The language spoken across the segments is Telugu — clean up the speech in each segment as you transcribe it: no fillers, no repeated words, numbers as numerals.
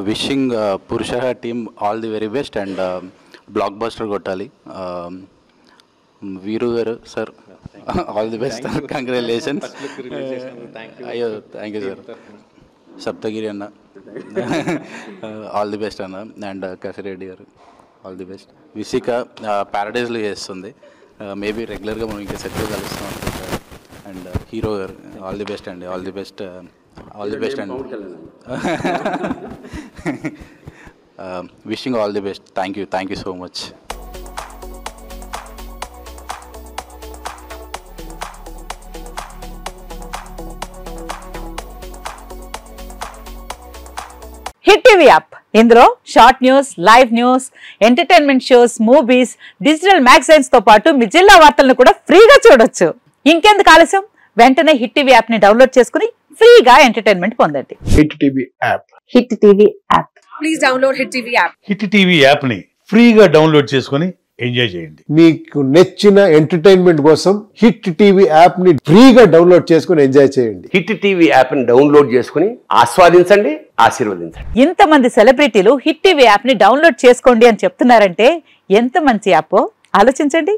Wishing Purusha team all the very best and blockbuster కొట్టాలి. Veeru garu sir all the best, congratulations. అయ్యో thank you sir. Saptagiri anna all the best anna. And Kasireddy garu all the best. Visika ప్యారడైజ్లో చేస్తుంది, మేబీ రెగ్యులర్గా మనం ఇంకా సెట్లో కలుస్తాం అనుకుంటారు. And hero garu all the best అండి, all the best, all the best అండి. Wishing all the best. Thank you so much. Hit TV app, ఇందులో short news, live news, entertainment shows, movies, digital magazines తో పాటు మీ జిల్లా వార్తలను కూడా ఫ్రీగా చూడొచ్చు. ఇంకెందుకు ఆలస్యం, వెంటనే హిట్ టీవీ యాప్ ని డౌన్లోడ్ చేసుకుని ఫ్రీగా ఎంటర్టైన్మెంట్ పొందండి. Hit TV app. Hit TV app. Please download hit TV app. Hit TV app ని ఫ్రీగా డౌన్లోడ్ చేసుకుని ఎంజాయ్ చేయండి. మీకు నచ్చిన ఎంటర్టైన్మెంట్ కోసం హిట్ టీవీ యాప్ ని ఫ్రీగా డౌన్లోడ్ చేసుకుని ఎంజాయ్ చేయండి. హిట్ టీవీ యాప్ ని డౌన్లోడ్ చేసుకుని ఆస్వాదించండి, ఆశీర్వదించండి. ఇంతమంది సెలబ్రిటీలు హిట్ టీవీ యాప్ ని డౌన్లోడ్ చేసుకోండి అని చెప్తున్నారంటే ఎంత మంచి యాప్ ఆలోచించండి.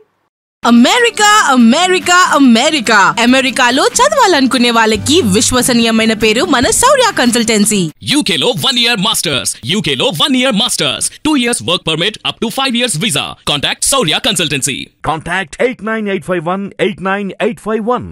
అమెరికా అమెరికా అమెరికా అమెరికాలో చదవాలనుకునే వాళ్ళకి విశ్వసనీయమైన పేరు మన శౌర్య కన్సల్టెన్సీ. UK లో 1 year masters, UK లో 1 year masters, 2 years work permit up to 5 years visa. Contact Saurya Consultancy. Contact 89851 89851.